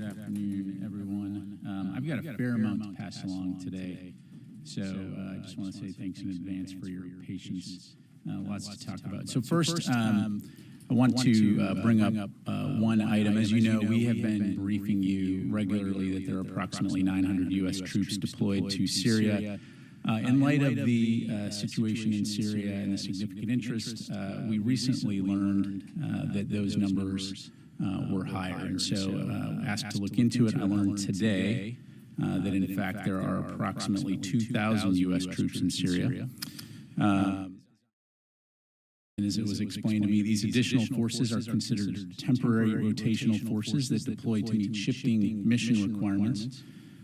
afternoon, everyone. I've got a fair amount to pass along today, so I just want to say thanks in advance for your patience. Lots to talk about. So first, I want to bring up one item. As you know, we have been briefing you regularly that there are approximately 900 U.S. troops deployed to Syria. In light of the situation in Syria and the significant interest, we recently learned that those numbers were higher. And so asked to look into it. I learned today that in fact there are approximately 2,000 U.S. troops in Syria. And as it was explained to me, these additional forces are considered temporary rotational forces that deploy to meet shifting mission requirements,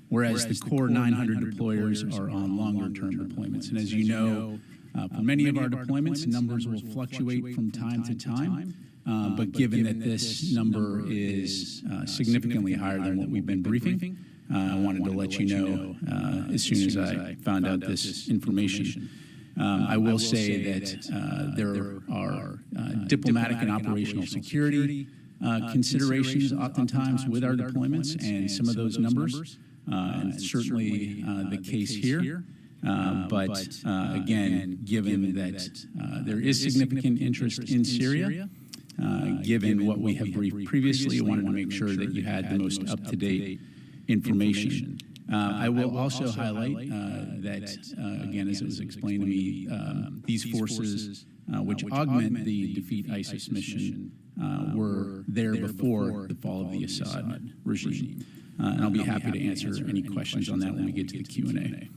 whereas the core 900 deployers are on longer-term deployments. And as you know, for many of our deployments, numbers will fluctuate from time to time, but given that this number is significantly higher than what we've been briefing, I wanted to let you know as soon as I found out this information. I will say that there are diplomatic and operational security considerations oftentimes with our deployments, and some of those numbers, and certainly the case here. But again, given that there is significant interest in Syria, given what we have briefed previously, I wanted to make sure that you had the most up-to-date information. I will also highlight that, again, as it was explained to me, these forces, which augment the Defeat ISIS mission, were there before the fall of the Assad regime. And I'll be happy to answer any questions on that when we get to the Q&A.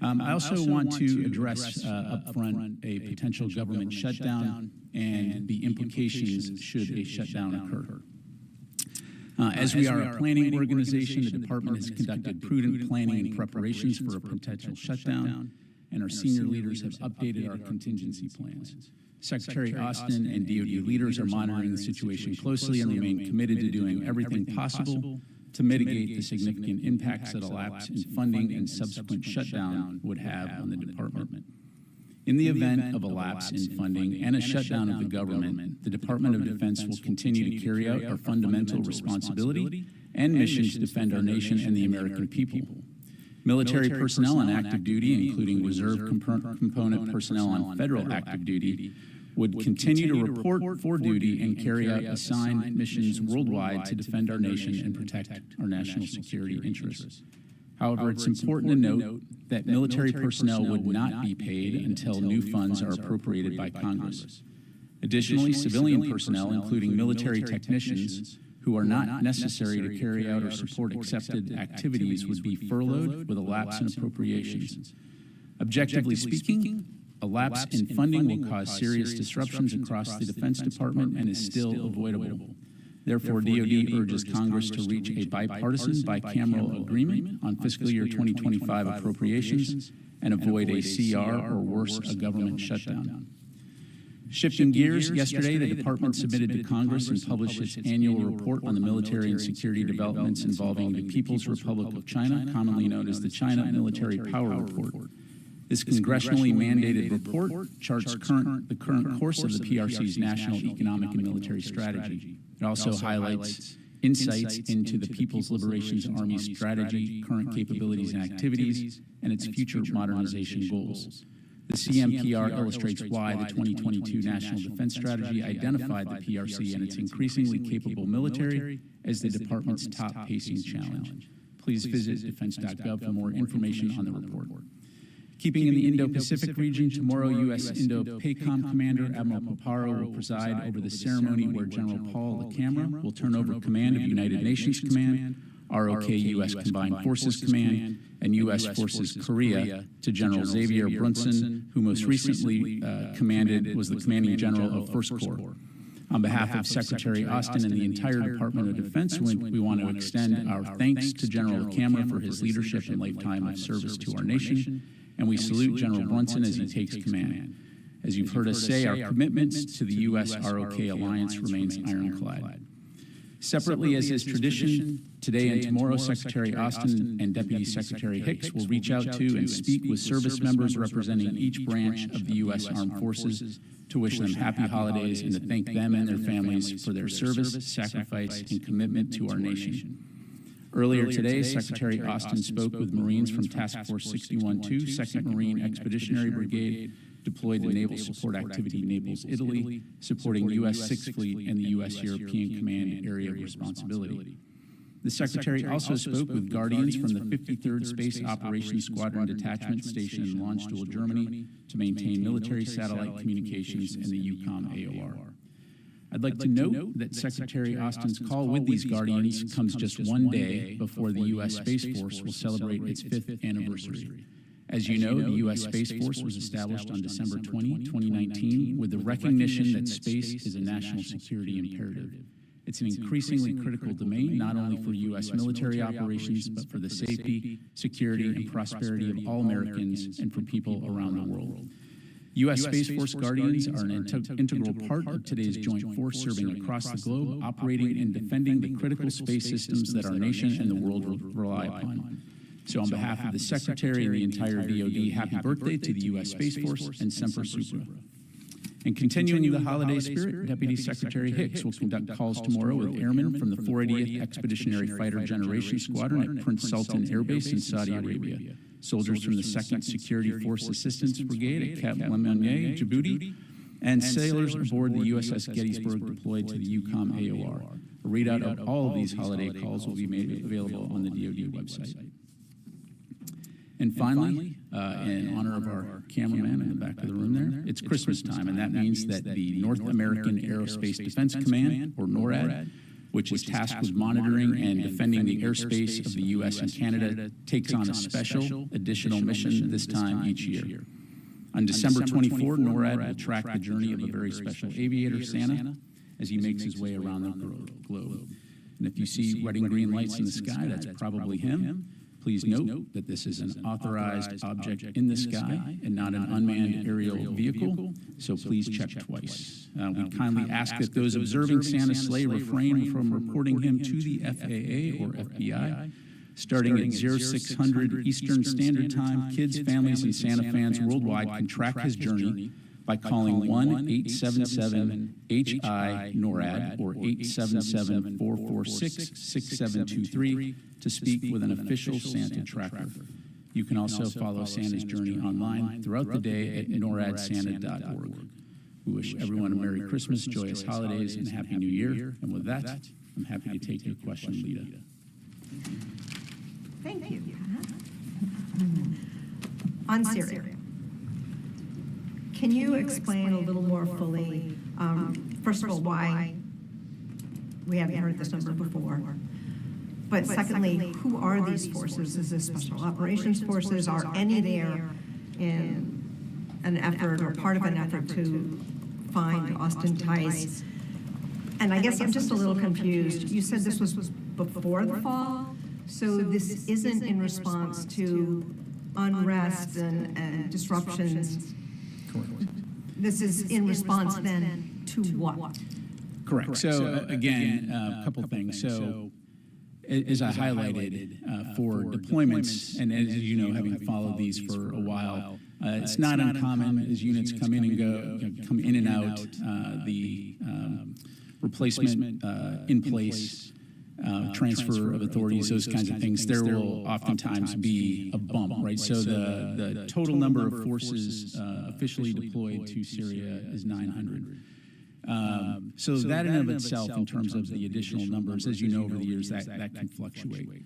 I also want to address up front a potential government shutdown and the implications should a shutdown occur. As we are a planning organization, the department has conducted prudent planning and preparations for a potential shutdown, and our senior leaders have updated our contingency plans. Secretary Austin and DoD leaders are monitoring the situation closely and remain committed to doing everything possible to mitigate the significant impacts that a lapse in funding and subsequent shutdown would have on the department. In the event of a lapse in funding and a shutdown of the government, the Department of Defense will continue to carry out our fundamental responsibility and mission to defend our nation and the American people. Military personnel on active duty, including reserve component personnel on federal active duty, would continue to report for duty and carry out assigned missions worldwide to defend our nation and protect our national security interests. However, it's important to note that military personnel would not be paid until new funds are appropriated by Congress. Additionally, civilian personnel, including military technicians, who are not necessary to carry out or support accepted activities, would be furloughed with a lapse in appropriations. Objectively speaking, a lapse in funding will cause serious disruptions across the Defense Department and is still avoidable. Therefore, DoD urges Congress to reach a bipartisan, bicameral agreement on fiscal year 2025 appropriations and avoid a CR or worse, a government shutdown. Shifting gears, yesterday the Department submitted to Congress and published its annual report on the military and security developments involving the People's Republic of China, commonly known as the China Military Power Report. This congressionally mandated report charts the current course of the PRC's national economic and military strategy. It also highlights insights into the People's Liberation Army's strategy, current capabilities and activities, and its future modernization goals. The CMPR illustrates why the 2022 National Defense Strategy identified the PRC and its increasingly capable military as the department's top pacing challenge. Please visit defense.gov for more information on the report. Keeping in the Indo-Pacific region, tomorrow U.S. Indo-PACOM Commander Admiral Paparo will preside over the ceremony where General Paul LaCamera will turn over command of United Nations Command, ROK U.S. Combined Forces Command, and U.S. Forces Korea to General Xavier Brunson, who most recently was the commanding general of First Corps. On behalf of Secretary Austin and the entire Department of Defense, we want to extend our thanks to General LaCamera for his leadership and lifetime of service to our nation, and we salute General Brunson as he takes command. As you've heard us say, our commitment to the U.S.-ROK alliance remains ironclad. Separately, as is tradition, today and tomorrow, Secretary Austin and Deputy Secretary Hicks will reach out to and speak with service members representing each branch of the U.S. Armed Forces to wish them happy holidays and to thank them and their families for their service, sacrifice, and commitment to our nation. Earlier today, Secretary Austin spoke with Marines from Task Force 61-2, 2nd Marine Expeditionary Brigade, deployed to Naval Support Activity Naples, Italy, supporting U.S. 6th Fleet and the U.S. European Command Area of Responsibility. The Secretary also spoke with Guardians from the 53rd Space Operations Squadron Detachment stationed in Landstuhl, Germany, to maintain military satellite communications in the EUCOM AOR. I'd like to note that Secretary Austin's call with these Guardians comes just one day before the U.S. Space Force will celebrate its 5th anniversary. As you know, the U.S. Space Force was established on December 20, 2019, with the recognition that space is a national security imperative. It's an increasingly critical domain, not only for U.S. military operations, but for the safety, security, and prosperity of all Americans and for people around the world. U.S. Space Force Guardians are an integral part of today's joint force serving across the globe, operating and defending the critical space systems that our nation and the world rely upon. So on behalf of the Secretary and the entire DoD, happy birthday to the U.S. Space Force and Semper Supra. And continuing the holiday spirit, Deputy Secretary Hicks will conduct calls tomorrow with airmen from the 480th Expeditionary Fighter Generation Squadron at Prince Sultan Air Base in Saudi Arabia, soldiers from the 2nd Security Force Assistance Brigade at Cap Lemonier, Djibouti, and sailors aboard the USS Gettysburg deployed to the EUCOM AOR. A readout of all of these holiday calls will be made available on the DoD website. And finally, in honor of our cameraman in the back of the room there, it's Christmas time, and that means that the North American Aerospace Defense Command, or NORAD, which is tasked with monitoring and defending the airspace of the U.S. and Canada, takes on a special additional mission this time each year. On December 24, NORAD will track the journey of a very special aviator, Santa, as he makes his way around the globe. And if you see red and green lights in the sky, that's probably him. Please note that this is an authorized object in the sky and not an unmanned aerial vehicle, so please check twice. We kindly ask that those observing Santa's sleigh refrain from reporting him to the FAA or FBI. Starting at 0600 Eastern Standard Time, kids, families, and Santa fans worldwide can track his journey by calling 1-877-HI-NORAD or 877-446-6723 to speak with an official Santa tracker. You can also follow Santa's journey online throughout the day at noradsanta.org. We wish everyone a Merry Christmas, joyous holidays, and Happy New Year. And with that, I'm happy to take your question, Lita. Thank you. On Syria, can you explain a little more fully, first of all, why we haven't heard this number before? But secondly, who are these forces? Is this special operations forces? Are any there in an effort or part of an effort to find Austin Tice? And I guess I'm just a little confused. You said this was before the fall, so this isn't in response to unrest and disruptions. Correct. This is in response then to what? Correct. So again, a couple things. So as I highlighted, for deployments, and as you know, having followed these for a while, it's not uncommon as units come in and out, the replacement in place, transfer of authorities, those kinds of things, there will oftentimes be a bump, right? So the total number of forces officially deployed to Syria is 900. So that in and of itself, in terms of the additional numbers, as you know over the years, that can fluctuate.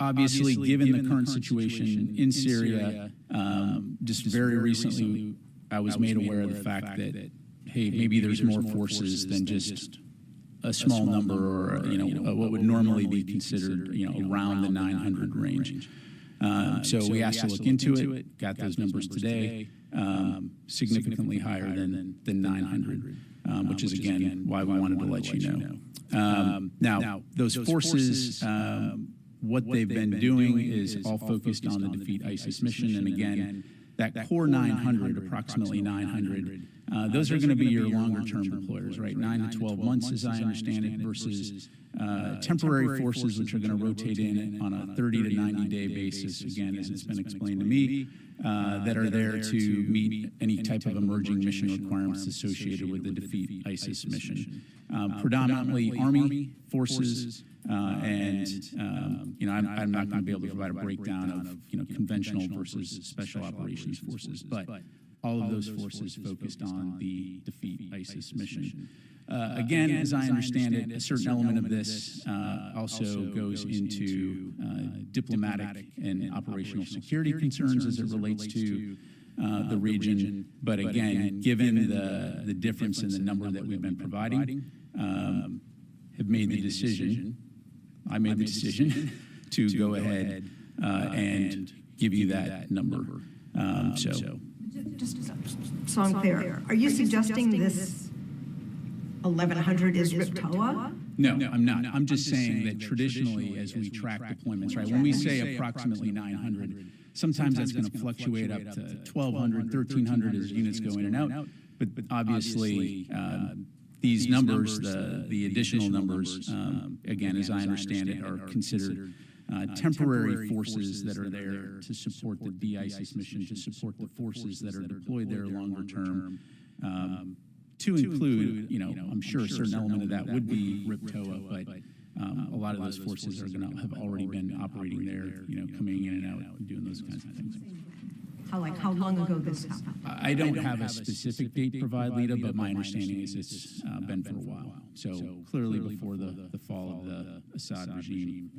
Obviously, given the current situation in Syria, just very recently, I was made aware of the fact that, hey, maybe there's more forces than just a small number, or what would normally be considered, around the 900 range. So we asked to look into it, got those numbers today, significantly higher than 900, which is again why we wanted to let you know. Now, those forces, what they've been doing is all focused on the Defeat ISIS mission, and again, that core 900, approximately 900, Those are going to be your longer-term deployers, right? 9 to 12 months, as I understand it, versus temporary forces, which are going to rotate in on a 30 to 90-day basis, again, as it's been explained to me, that are there to meet any type of emerging mission requirements associated with the Defeat ISIS mission. Predominantly Army forces, and I'm not going to be able to provide a breakdown of conventional versus special operations forces, but all of those forces focused on the Defeat ISIS mission. Again, as I understand it, a certain element of this also goes into diplomatic and operational security concerns as it relates to the region. But again, given the difference in the number that we've been providing, have made the decision, I made the decision to go ahead and give you that number. Just so I'm clear, are you suggesting this 1,100 is RIPTOA? No, I'm not. I'm just saying that traditionally, as we track deployments, right, when we say approximately 900, sometimes that's going to fluctuate up to 1,200, 1,300 as units go in and out. But obviously, these numbers, the additional numbers, again, as I understand it, are considered temporary forces that are there to support the de-ISIS mission, to support the forces that are deployed there longer term, to include, I'm sure a certain element of that would be RIPTOA, but a lot of those forces are going to have already been operating there, coming in and out and doing those kinds of things. How long ago this happened? I don't have a specific date provided, Lita, but my understanding is it's been for a while. So clearly before the fall of the Assad regime.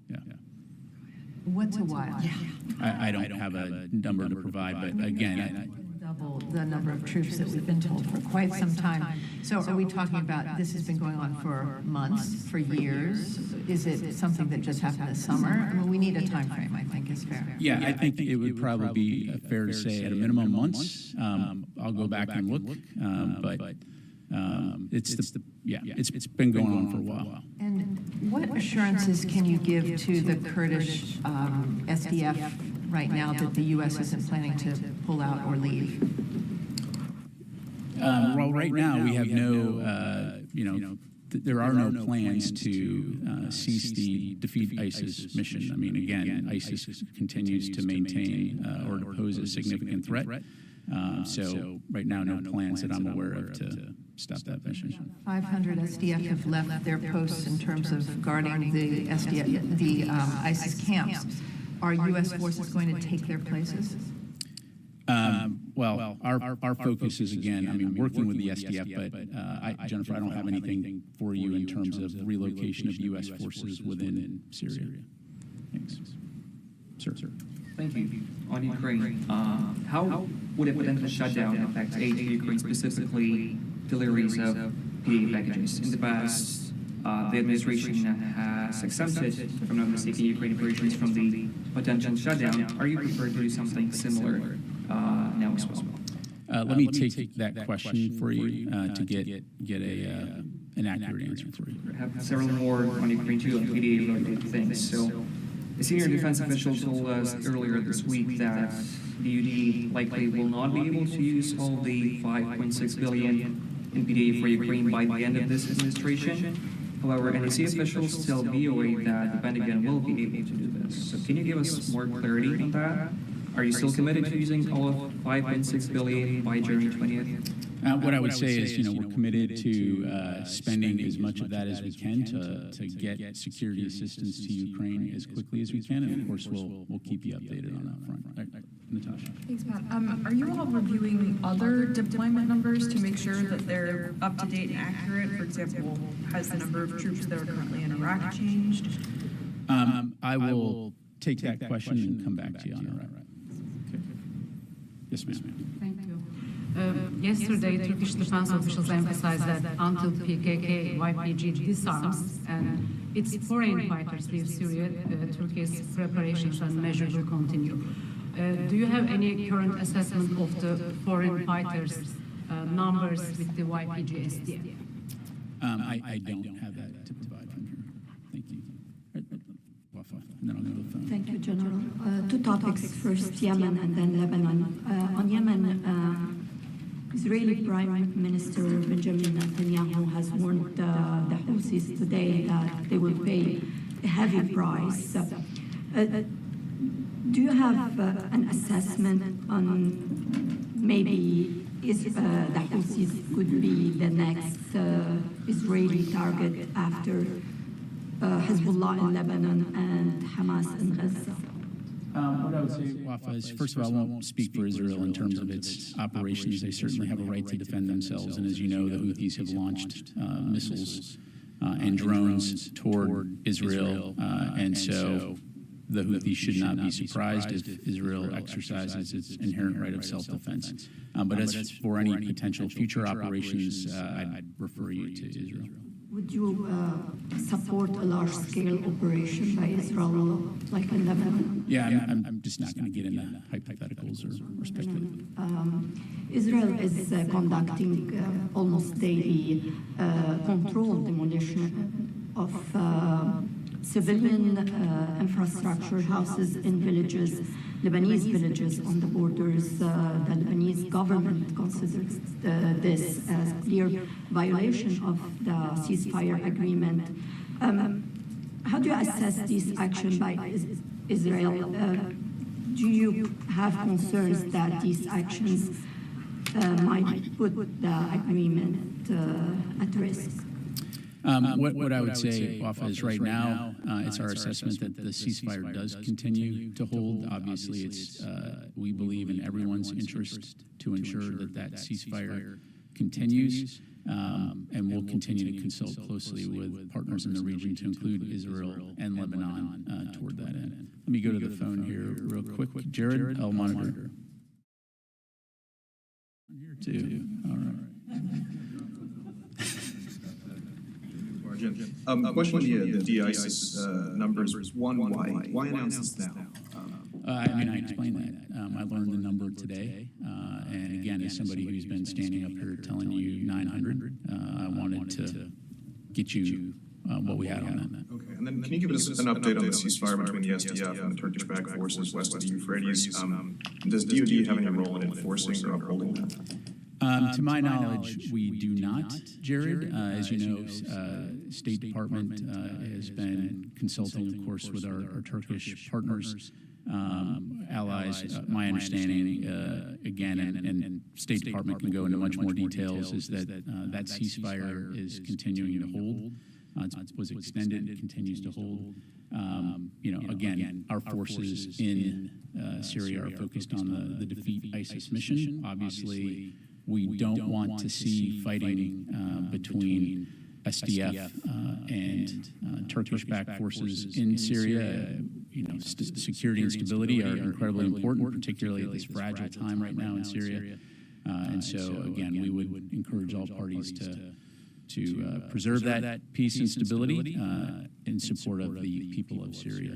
Yeah. What's a while? I don't have a number to provide, but again, double the number of troops that we've been told for quite some time. So are we talking about this has been going on for months, for years? Is it something that just happened this summer? I mean, we need a time frame, I think is fair. Yeah, I think it would probably be fair to say at a minimum months. I'll go back and look, but it's been going on for a while. And what assurances can you give to the Kurdish SDF right now that the U.S. isn't planning to pull out or leave? Well, right now we have no, there are no plans to cease the Defeat ISIS mission. I mean, again, ISIS continues to maintain or to pose a significant threat. So right now, no plans that I'm aware of to stop that mission. 500 SDF have left their posts in terms of guarding the SDF, the ISIS camps. Are U.S. forces going to take their places? Well, our focus is, again, working with the SDF, but Jennifer, I don't have anything for you in terms of relocation of U.S. forces within Syria. Thanks. Sir. Thank you. On Ukraine, how would a potential shutdown affect aid to Ukraine, specifically deliveries of PA packages? In the past, the administration has exempted, if I'm not mistaken, Ukraine operations from the potential shutdown. Are you prepared to do something similar now as well? Let me take that question for you to get an accurate answer for you. I have several more on Ukraine too, on PDA-related things. So, a senior defense official told us earlier this week that the UD likely will not be able to use all the $5.6 billion in PDA for Ukraine by the end of this administration. However, NSC officials tell VOA that the Pentagon will be able to do this. So can you give us more clarity on that? Are you still committed to using all of $5.6 billion by January 20th? What I would say is, we're committed to spending as much of that as we can to get security assistance to Ukraine as quickly as we can, and of course we'll keep you updated on that front. Right. Natasha. Thanks, Pat. Are you all reviewing other deployment numbers to make sure that they're up to date and accurate? For example, has the number of troops that are currently in Iraq changed? I will take that question and come back to you on it. Okay. Yes, ma'am. Thank you. Yesterday, Turkish defense officials emphasized that until PKK-YPG disarms and its foreign fighters leave Syria, Turkey's preparations and measures will continue. Do you have any current assessment of the foreign fighters' numbers with the YPG SDF? I don't have that to provide from here. Thank you. Wafa, and then I'll go to the phone. Thank you, General. Two topics. First, Yemen and then Lebanon. On Yemen, Israeli Prime Minister Benjamin Netanyahu has warned the Houthis today that they will pay a heavy price. Do you have an assessment on maybe the Houthis could be the next Israeli target after Hezbollah in Lebanon and Hamas in Gaza? What I would say, Wafa, is first of all, I won't speak for Israel in terms of its operations. They certainly have a right to defend themselves. And as you know, the Houthis have launched missiles and drones toward Israel. And so the Houthis should not be surprised if Israel exercises its inherent right of self-defense. But as for any potential future operations, I'd refer you to Israel. Would you support a large-scale operation by Israel, like in Lebanon? Yeah, I'm just not going to get into hypotheticals or speculate. Israel is conducting almost daily controlled demolition of civilian infrastructure, houses in villages, Lebanese villages on the borders. The Lebanese government considers this as clear violation of the ceasefire agreement. How do you assess this action by Israel? Do you have concerns that these actions might put the agreement at risk? What I would say, Wafa, is right now, it's our assessment that the ceasefire does continue to hold. Obviously, it's we believe in everyone's interest to ensure that that ceasefire continues, and we'll continue to consult closely with partners in the region, to include Israel and Lebanon, toward that end. Let me go to the phone here real quick. Jared, I'll monitor. Here too. All right. Question on the ISIS numbers. One, why announce this now? I explained that. I learned the number today. And again, as somebody who's been standing up here telling you 900, I wanted to get you what we had on that. Okay, and then can you give us an update on the ceasefire between the SDF and the Turkish-backed forces west of the Euphrates? Does DoD have any role in enforcing or upholding that? To my knowledge, we do not, Jared. As you know, State Department has been consulting, of course, with our Turkish partners, allies. My understanding, again, and State Department can go into much more details, is that that ceasefire is continuing to hold. It was extended, it continues to hold. Again, our forces in Syria are focused on the defeat ISIS mission. Obviously, we don't want to see fighting between SDF and Turkish-backed forces in Syria. Security and stability are incredibly important, particularly at this fragile time right now in Syria. And so, again, we would encourage all parties to preserve that peace and stability in support of the people of Syria.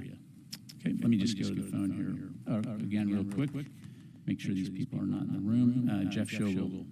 Okay, let me just go to the phone here again real quick. Make sure these people are not in the room. Jeff Shogel.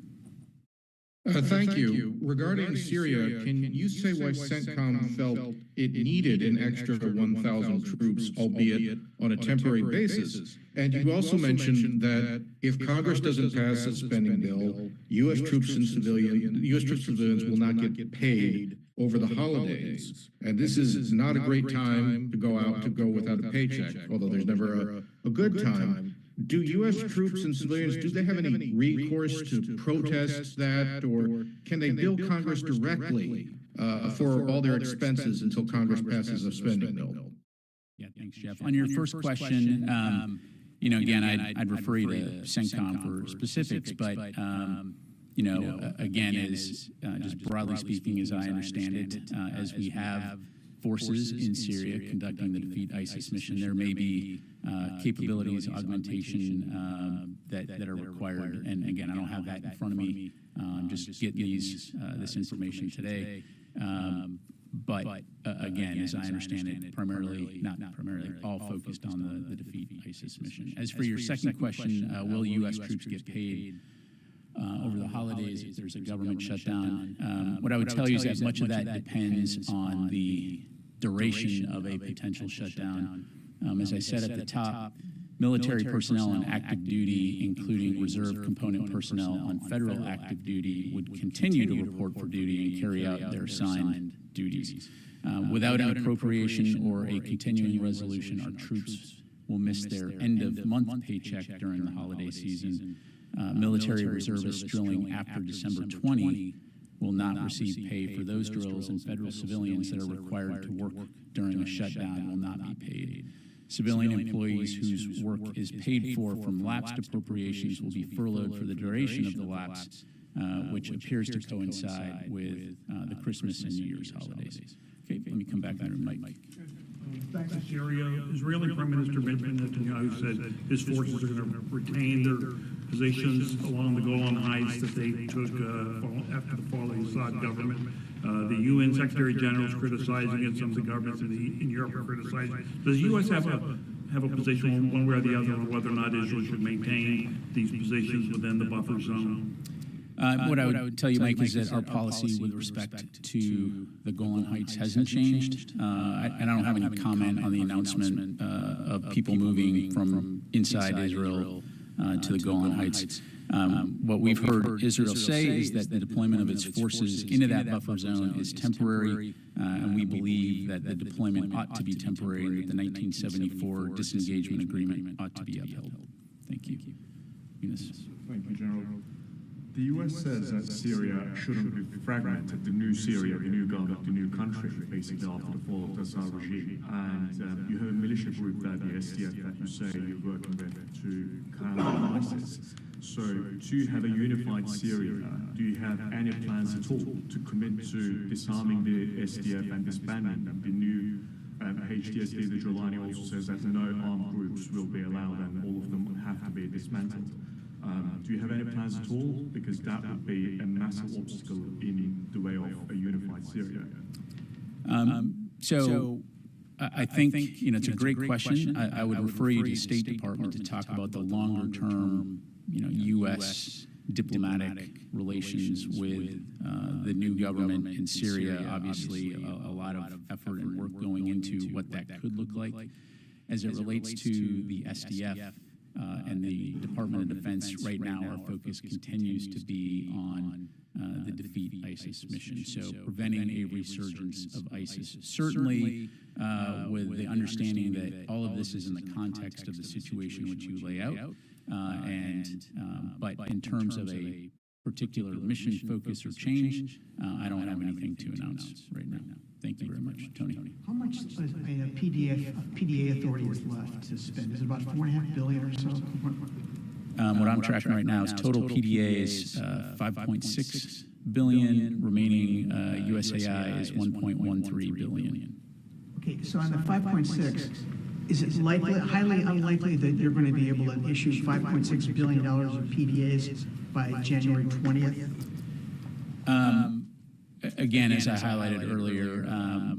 Thank you. Regarding Syria, can you say why CENTCOM felt it needed an extra 1,000 troops, albeit on a temporary basis? And you also mentioned that if Congress doesn't pass a spending bill, U.S. troops and civilians will not get paid over the holidays. And this is not a great time to go without a paycheck, although there's never a good time. Do U.S. troops and civilians, do they have any recourse to protest that, or can they bill Congress directly for all their expenses until Congress passes a spending bill? Yeah, thanks, Jeff. On your first question, again, I'd refer you to CENTCOM for specifics, but, again, as just broadly speaking, as I understand it, as we have forces in Syria conducting the defeat ISIS mission, there may be capabilities, augmentation that are required. And again, I don't have that in front of me. Just getting this information today. But again, as I understand it, not primarily, all focused on the defeat ISIS mission. As for your second question, will U.S. troops get paid over the holidays if there's a government shutdown? What I would tell you is that much of that depends on the duration of a potential shutdown. As I said at the top, Military personnel on active duty, including reserve component personnel on federal active duty, would continue to report for duty and carry out their assigned duties. Without an appropriation or a continuing resolution, our troops will miss their end-of-month paycheck during the holiday season. Military reservists drilling after December 20 will not receive pay for those drills, and federal civilians that are required to work during a shutdown will not be paid. Civilian employees whose work is paid for from lapsed appropriations will be furloughed for the duration of the lapse, which appears to coincide with the Christmas and New Year's holidays. Okay, let me come back there, Mike. Back to Syria, Israeli Prime Minister Benjamin Netanyahu said his forces are going to retain their positions along the Golan Heights that they took after the fall of the Assad government. The UN Secretary General is criticizing it. Some of the governments in Europe are criticizing. Does the U.S. have a position one way or the other on whether or not Israel should maintain these positions within the buffer zone? What I would tell you, Mike, is that our policy with respect to the Golan Heights hasn't changed. And I don't have any comment on the announcement of people moving from inside Israel to the Golan Heights. What we've heard Israel say is that the deployment of its forces into that buffer zone is temporary, and we believe that the deployment ought to be temporary and that the 1974 disengagement agreement ought to be upheld. Thank you. Eunice. Thank you, General. The U.S. says that Syria shouldn't be fragmented, the new Syria, the new government, the new country, basically after the fall of the Assad regime. And you have a militia group there, the SDF, that you say you're working with to counter ISIS. So to have a unified Syria, do you have any plans at all to commit to disarming the SDF and disbanding them? The new HTSD, the Jolani, also says that no armed groups will be allowed and all of them have to be dismantled. Do you have any plans at all? Because that would be a massive obstacle in the way of a unified Syria. I think it's a great question. I would refer you to the State Department to talk about the longer-term, U.S. diplomatic relations with the new government in Syria. Obviously, a lot of effort and work going into what that could look like. As it relates to the SDF, and the Department of Defense right now, our focus continues to be on the Defeat ISIS mission. So preventing a resurgence of ISIS, certainly with the understanding that all of this is in the context of the situation which you lay out. But in terms of a particular mission focus or change, I don't have anything to announce right now. Thank you very much, Tony. How much PDA authority is left to spend? Is it about $4.5 billion or so? What I'm tracking right now is total PDA is $5.6 billion. Remaining USAI is $1.13 billion. Okay, so on the 5.6, is it likely, highly unlikely that you're going to be able to issue $5.6 billion of PDAs by January 20th? Again, as I highlighted earlier,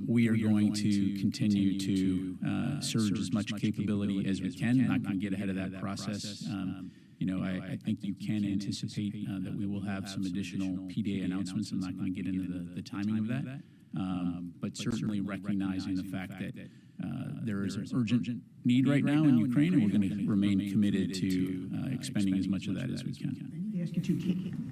we are going to continue to surge as much capability as we can. I'm not going to get ahead of that process. I think you can anticipate that we will have some additional PDA announcements. I'm not going to get into the timing of that, but certainly recognizing the fact that there is an urgent need right now in Ukraine, and we're going to remain committed to expending as much of that as we can. Ask you too,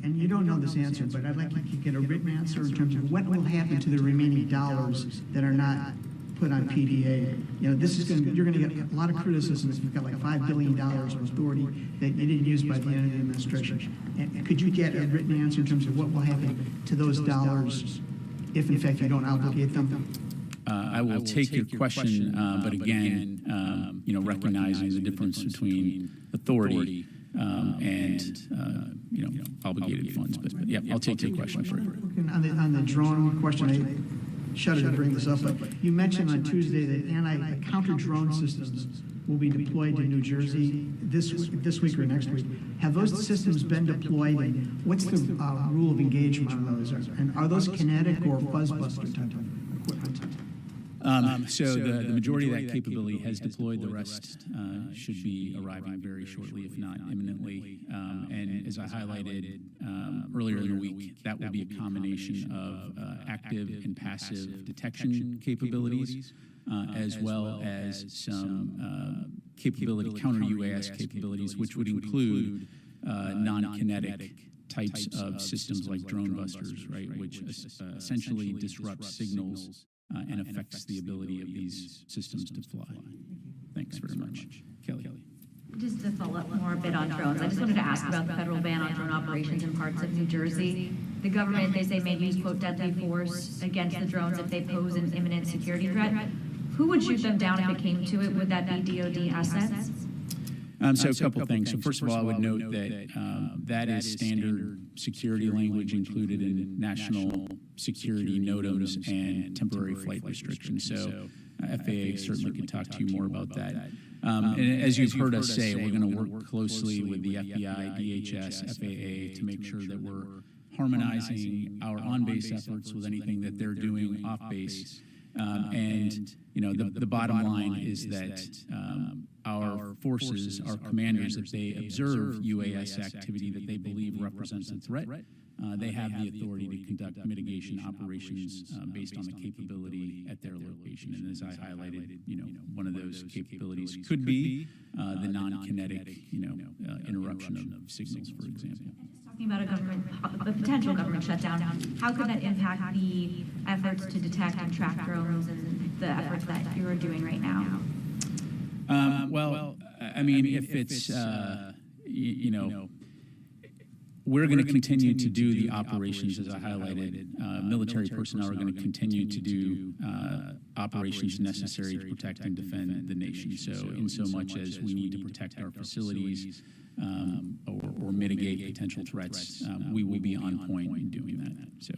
and you don't know this answer, but I'd like to get a written answer in terms of what will happen to the remaining dollars that are not put on PDA. This is you're going to get a lot of criticism if you've got like $5 billion of authority that you didn't use by the end of the administration. And could you get a written answer in terms of what will happen to those dollars if, in fact, you don't obligate them? I will take your question, but again, recognizing the difference between authority and obligated funds. But yeah, I'll take your question for it. On the drone question, I shudder to bring this up, but you mentioned on Tuesday that counter-drone systems will be deployed to New Jersey this week or next week. Have those systems been deployed, and what's the rule of engagement on those? And are those kinetic or fuzzbuster type of equipment? So the majority of that capability has deployed. The rest should be arriving very shortly, if not imminently. And as I highlighted earlier in the week, that will be a combination of active and passive detection capabilities, as well as some capability, counter-UAS capabilities, which would include non-kinetic types of systems like drone busters, right, which essentially disrupt signals and affects the ability of these systems to fly. Thanks very much. Kelly. Just to follow up more a bit on drones, I just wanted to ask about the federal ban on drone operations in parts of New Jersey. The government, they say, may use, quote, deadly force against the drones if they pose an imminent security threat. Who would shoot them down if it came to it? Would that be DoD assets? So a couple things. So first of all, I would note that that is standard security language included in national security NOTAMs and temporary flight restrictions. So FAA certainly can talk to you more about that. And as you've heard us say, we're going to work closely with the FBI, DHS, FAA to make sure that we're harmonizing our on-base efforts with anything that they're doing off-base. And you know, the bottom line is that our forces, our commanders, if they observe UAS activity that they believe represents a threat, they have the authority to conduct mitigation operations based on the capability at their location. And as I highlighted, you know, one of those capabilities could be the non-kinetic, interruption of signals, for example. Talking about a potential government shutdown, how could that impact the efforts to detect and track drones and the efforts that you're doing right now? Well, I mean, if it's, we're going to continue to do the operations, as I highlighted. Military personnel are going to continue to do operations necessary to protect and defend the nation. So in so much as we need to protect our facilities or mitigate potential threats, we will be on point in doing that. So,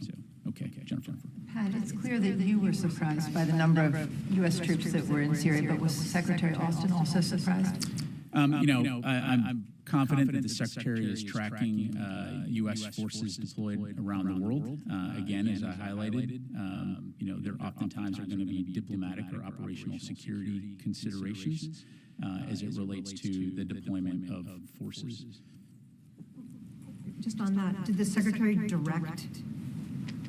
okay, Jennifer. Pat, it's clear that you were surprised by the number of U.S. troops that were in Syria, but was Secretary Austin also surprised? I'm confident that the Secretary is tracking U.S. forces deployed around the world. Again, as I highlighted, there oftentimes are going to be diplomatic or operational security considerations as it relates to the deployment of forces. Just on that, did the Secretary direct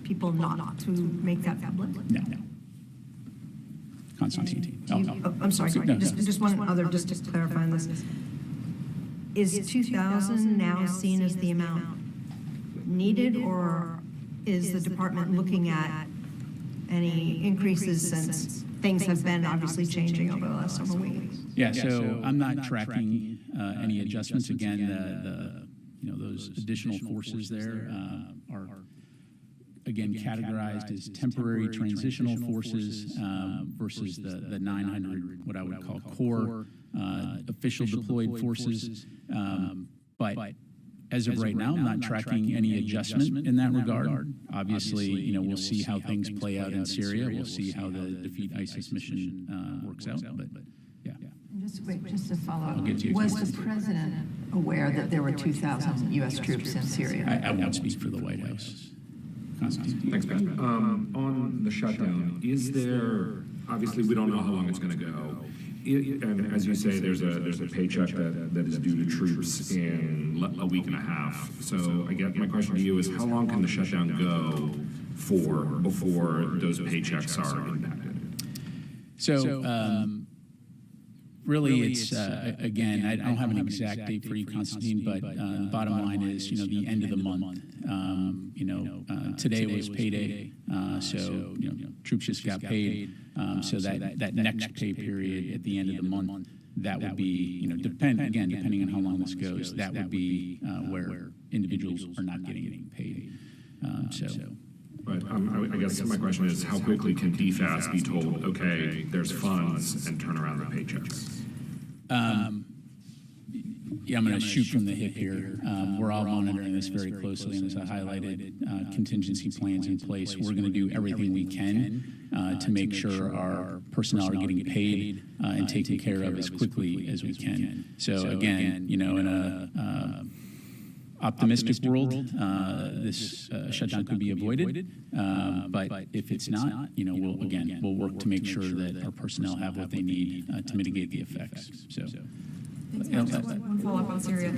people not to make that public? No. Constantine. I'm sorry, just one other, just to clarify on this. Is 2,000 now seen as the amount needed, or is the department looking at any increases since things have been obviously changing over the last several weeks? Yeah, so I'm not tracking any adjustments. Again, those additional forces there are again categorized as temporary transitional forces versus the 900, what I would call core official deployed forces. But as of right now, I'm not tracking any adjustment in that regard. Obviously, we'll see how things play out in Syria. We'll see how the Defeat ISIS mission works out. But yeah. Just to follow up, was the president aware that there were 2,000 U.S. troops in Syria? I won't speak for the White House. Thanks, Pat. On the shutdown, is there, obviously we don't know how long it's going to go, and as you say, there's a paycheck that is due to troops in a week and a half. So I guess my question to you is, how long can the shutdown go for before those paychecks are impacted? So really, it's, again, I don't have an exact date for you, Constantine, but the bottom line is, the end of the month. Today was payday, so, troops just got paid. So that next pay period at the end of the month, that would be, depending on how long this goes, that would be where individuals are not getting paid. But I guess my question is, how quickly can DFAS be told, okay, there's funds, and turn around the paychecks? Yeah, I'm going to shoot from the hip here. We're all monitoring this very closely, and as I highlighted, contingency plans in place. We're going to do everything we can to make sure our personnel are getting paid and taken care of as quickly as we can. So again, in a optimistic world, this shutdown could be avoided, but if it's not, we'll work to make sure that our personnel have what they need to mitigate the effects. So. One follow-up on Syria.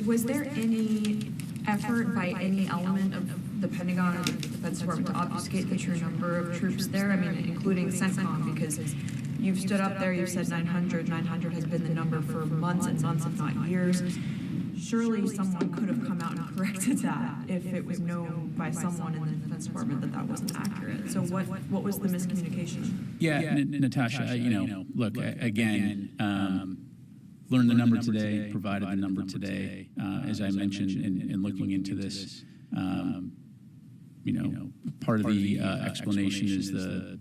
Was there any effort by any element of the Pentagon or the Defense Department to obfuscate the true number of troops there? I mean, including CENTCOM, because You've stood up there, you've said 900. 900 has been the number for months and months, if not years. Surely someone could have come out and corrected that if it was known by someone in the Defense Department that that wasn't accurate. So what was the miscommunication? Yeah, Natasha, look, again, learned the number today, provided the number today. As I mentioned in looking into this, part of the explanation is the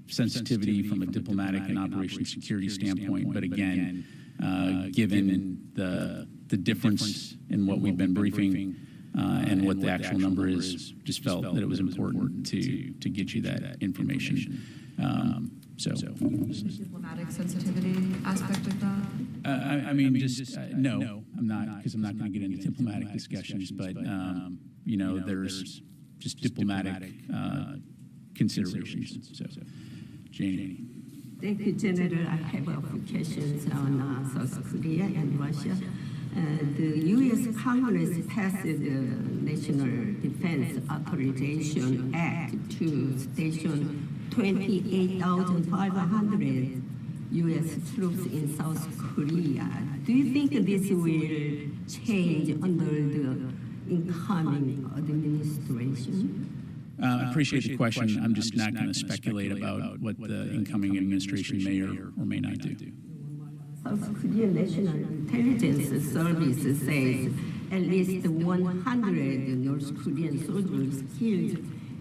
sensitivity from a diplomatic and operations security standpoint. But again, given the difference in what we've been briefing and what the actual number is, just felt that it was important to get you that information. Diplomatic sensitivity aspect of that? No, I'm not, because I'm not going to get into diplomatic discussions, but, there's just diplomatic considerations. So, Janie. Thank you, General. I have questions on South Korea and Russia. The U.S. Congress passed the National Defense Authorization Act to station 28,500 U.S. troops in South Korea. Do you think this will change under the incoming administration? I appreciate the question. I'm just not going to speculate about what the incoming administration may or may not do. South Korean National Intelligence Service says at least 100 North Korean soldiers killed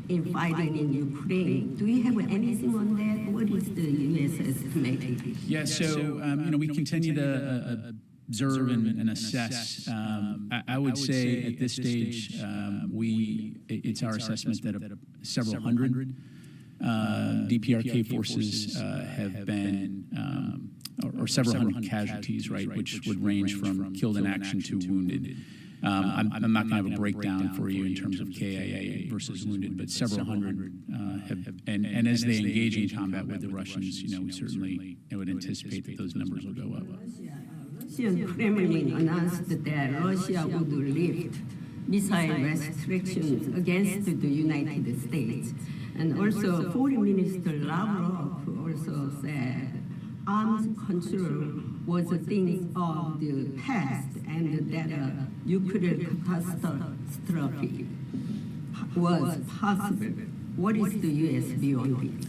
in fighting in Ukraine. Do you have anything on that? What is the U.S. estimate? Yeah, so, we continue to observe and assess. I would say at this stage, it's our assessment that several hundred DPRK forces have been, or several hundred casualties, right, which would range from killed in action to wounded. I'm not going to have a breakdown for you in terms of KIA versus wounded, but several hundred have, and as they engage in combat with the Russians, we certainly would anticipate that those numbers will go up. Russian Kremlin announced that Russia would lift missile restrictions against the United States. And also, Foreign Minister Lavrov also said arms control was a thing of the past and that a nuclear catastrophe was possible. What is the U.S. view on this?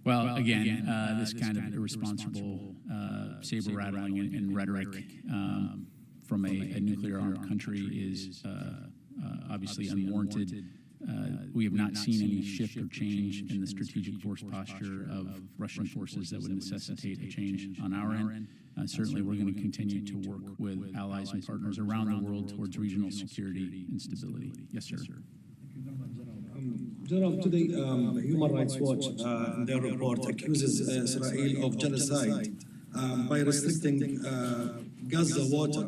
Well, again, this kind of irresponsible saber rattling and rhetoric from a nuclear-armed country is obviously unwarranted. We have not seen any shift or change in the strategic force posture of Russian forces that would necessitate a change on our end. Certainly, we're going to continue to work with allies and partners around the world towards regional security and stability. Yes, sir. General, today, Human Rights Watch, in their report, accuses Israel of genocide by restricting Gaza water.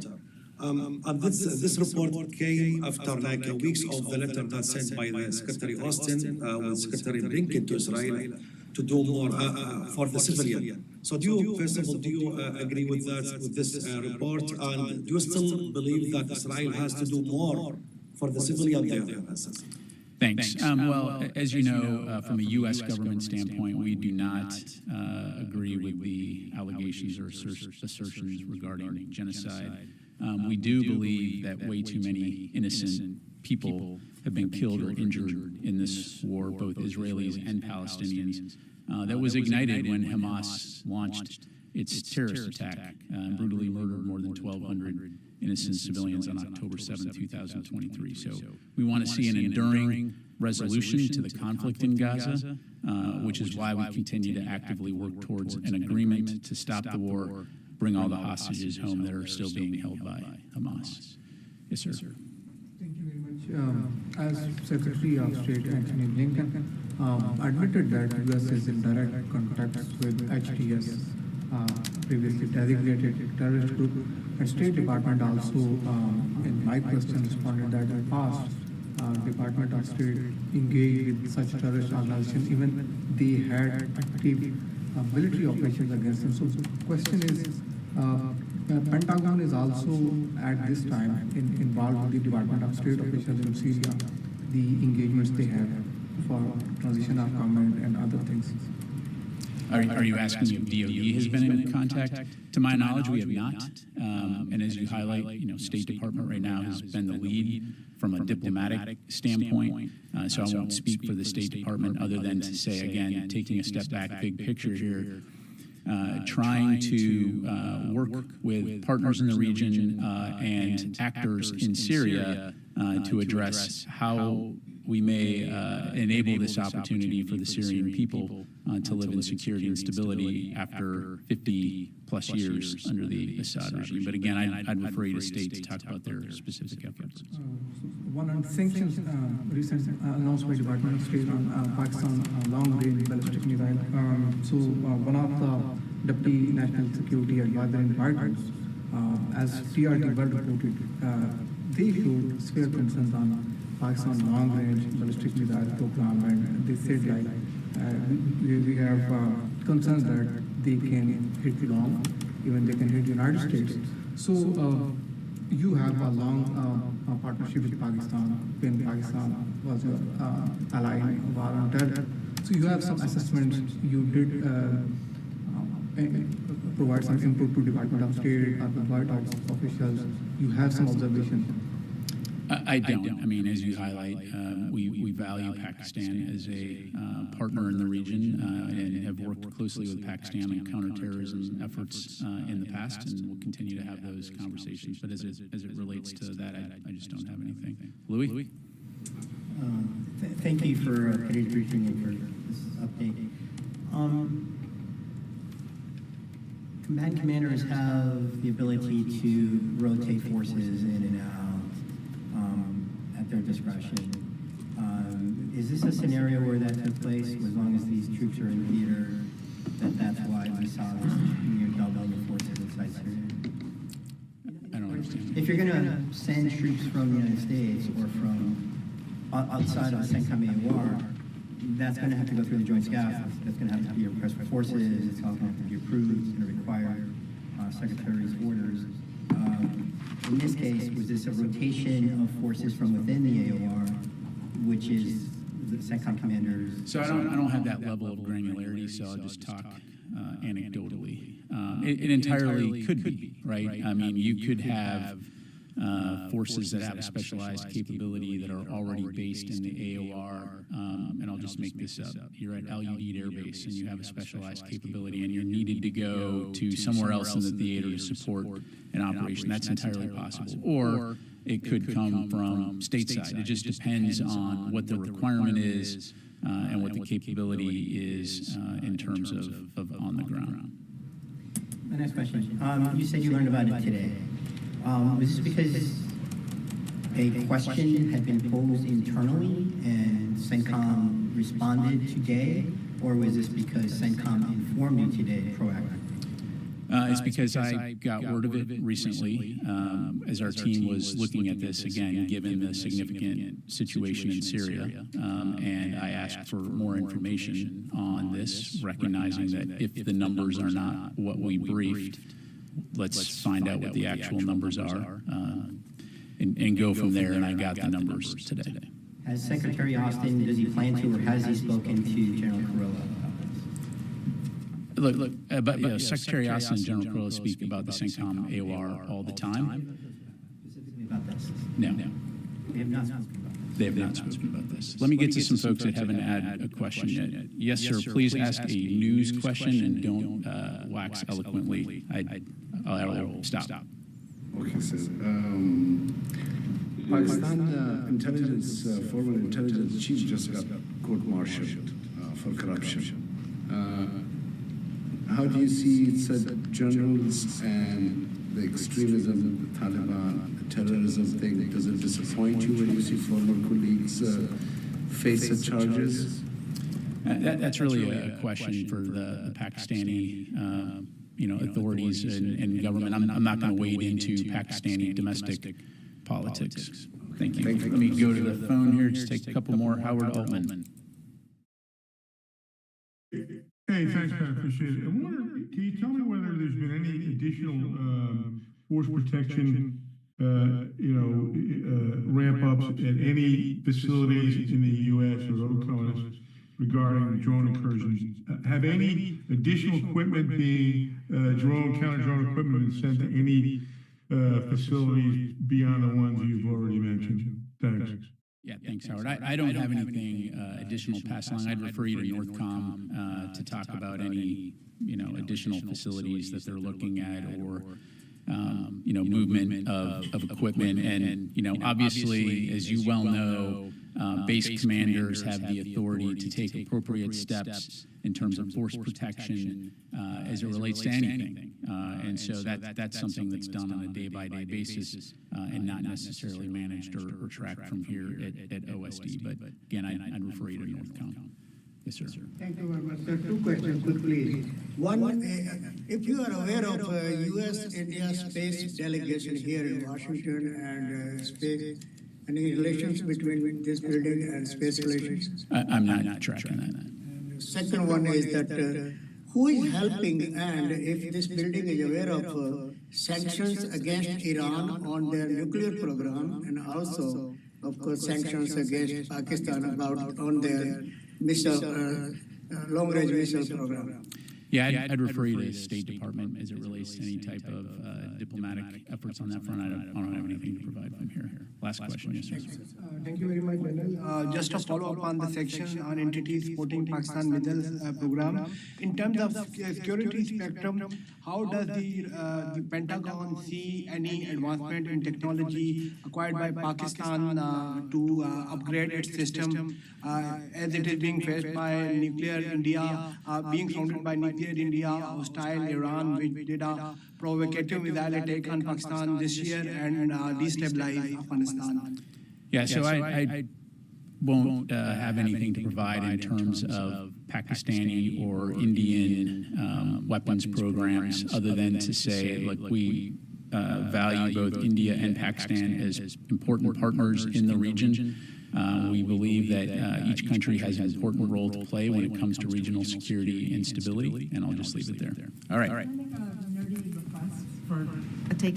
And this report came after weeks of the letter that's sent by the Secretary Austin with Secretary Blinken to Israel to do more for the civilian. So do you, first of all, agree with that, with this report? And do you still believe that Israel has to do more for the civilian there? Thanks. Well, as you know, from a U.S. government standpoint, we do not agree with the allegations or assertions regarding genocide. We do believe that way too many innocent people have been killed or injured in this war, both Israelis and Palestinians. That was ignited when Hamas launched its terrorist attack and brutally murdered more than 1,200 innocent civilians on October 7, 2023. So we want to see an enduring resolution to the conflict in Gaza, which is why we continue to actively work towards an agreement to stop the war, bring all the hostages home that are still being held by Hamas. Yes, sir. Thank you very much. As Secretary of State Antony Blinken admitted that U.S. is in direct contact with HTS, previously designated terrorist group, and State Department also, in my question, responded that in the past, Department of State engaged with such terrorist organizations, even they had active military operations against them. So the question is, Pentagon is also at this time involved with the Department of State officials in Syria, the engagements they have for transition of command and other things. Are you asking if DOD has been in contact? To my knowledge, we have not. And as you highlight, State Department right now has been the lead from a diplomatic standpoint. So I won't speak for the State Department other than to say, again, taking a step back, big picture here, trying to work with partners in the region and actors in Syria to address how we may enable this opportunity for the Syrian people to live in security and stability after 50-plus years under the Assad regime. But again, I'd refer you to State to talk about their specific efforts. One on sanctions, recent announced by Department of State on Pakistan long-range ballistic missile. So one of the Deputy National Security Advisor in White House, as TRT World reported, they showed severe concerns on Pakistan long-range ballistic missile program, and they said we have concerns that they can hit long, even they can hit the United States. So you have a long partnership with Pakistan when Pakistan was an ally in war on terror. So you have some assessments. You did provide some input to Department of State or the White House officials. You have some observations. I don't. I mean, as you highlight, we value Pakistan as a partner in the region and have worked closely with Pakistan on counterterrorism efforts in the past, and we'll continue to have those conversations. But as it relates to that, I just don't have anything. Louis? Thank you for today's briefing and for this update. Command commanders have the ability to rotate forces in and out at their discretion. Is this a scenario where that took place, as long as these troops are in theater, that's why we saw this doubling of forces inside Syria? I don't understand. If you're going to send troops from the United States or from outside of the CENTCOM AOR, that's going to have to go through the Joint Staff. That's going to have to be a request for forces. It's also going to have to be approved. It's going to require Secretary's orders. In this case, was this a rotation of forces from within the AOR, which is the CENTCOM commanders? So I don't have that level of granularity, so I'll just talk anecdotally. It entirely could be, right? I mean, you could have forces that have a specialized capability that are already based in the AOR, and I'll just make this up. You're at Al Udeid Air Base and you have a specialized capability and you're needed to go to somewhere else in the theater to support an operation. That's entirely possible. Or it could come from stateside. It just depends on what the requirement is and what the capability is in terms of on the ground. My next question. You said you learned about it today. Was this because a question had been posed internally and CENTCOM responded today, or was this because CENTCOM informed you today proactively? It's because I got word of it recently as our team was looking at this again, given the significant situation in Syria. And I asked for more information on this, recognizing that if the numbers are not what we briefed, let's find out what the actual numbers are and go from there, and I got the numbers today. Has Secretary Austin, does he plan to, or has he spoken to General Kurilla about this? But Secretary Austin and General Kurilla speak about the CENTCOM AOR all the time. Specifically about this? No. They have not spoken about this? They have not spoken about this. Let me get to some folks that haven't had a question yet. Yes, sir, please ask a news question and don't wax eloquently. I'll stop. Okay, sir. Pakistan intelligence, former intelligence chief just got court-martialed for corruption. How do you see said generals and the extremism, the Taliban, the terrorism thing? Does it disappoint you when you see former colleagues face such charges? That's really a question for the Pakistani authorities and government. I'm not going to wade into Pakistani domestic politics. Thank you. Let me go to the phone here, just take a couple more. Howard Altman. Hey, thanks, Pat. Appreciate it. I wonder, can you tell me whether there's been any additional force protection, ramp ups at any facilities in the U.S. or OCONUS regarding drone incursions. Have any additional equipment counter-drone equipment been sent to any facilities beyond the ones you've already mentioned? Thanks. Yeah, thanks, Howard. I don't have anything additional passed along. I'd refer you to Northcom to talk about any, additional facilities that they're looking at or, movement of equipment. And, obviously, as you well know, base commanders have the authority to take appropriate steps in terms of force protection as it relates to anything. And so that's something that's done on a day-by-day basis and not necessarily managed or tracked from here at OSD. But again, I'd refer you to Northcom. Yes, sir. Thank you very much, sir. Two questions quickly. One, if you are aware of U.S.-India space delegation here in Washington and space, any relations between this building and space relations? I'm not tracking that. And the second one is that who is helping, and if this building is aware of sanctions against Iran on their nuclear program, and also, of course, sanctions against Pakistan on their missile, long-range missile program. Yeah, I'd refer you to the State Department as it relates to any type of diplomatic efforts on that front. I don't have anything to provide from here. Last question, yes, sir. Thank you very much, General. Just to follow up on the section on entities supporting Pakistan Missiles program. In terms of security spectrum, how does the Pentagon see any advancement in technology acquired by Pakistan to upgrade its system as it is being faced by nuclear India, being surrounded by nuclear India, hostile Iran, which did a provocative missile attack on Pakistan this year and destabilize Afghanistan? Yeah, so I won't have anything to provide in terms of Pakistani or Indian weapons programs other than to say, look, we value both India and Pakistan as important partners in the region. We believe that each country has an important role to play when it comes to regional security and stability, and I'll just leave it there. All right.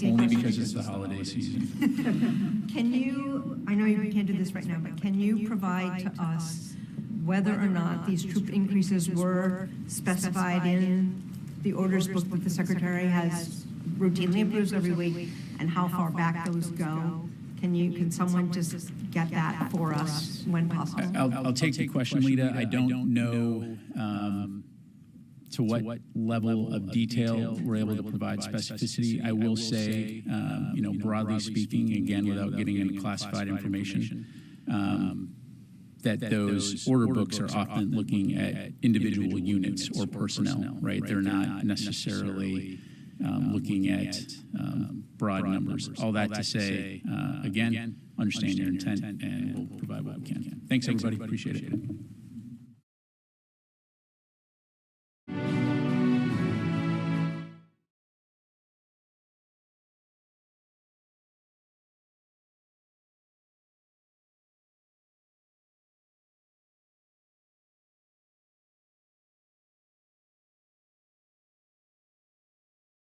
Only because it's the holiday season. Can you, I know you can't do this right now, but can you provide to us whether or not these troop increases were specified in the orders book that the Secretary has routinely approves every week, and how far back those go? Can someone just get that for us when possible? I'll take the question, Lita. I don't know to what level of detail we're able to provide specificity. I will say, broadly speaking, again, without getting into classified information, that those order books are often looking at individual units or personnel, right? They're not necessarily looking at broad numbers. All that to say, again, understand your intent, and we'll provide what we can. Thanks, everybody. Appreciate it.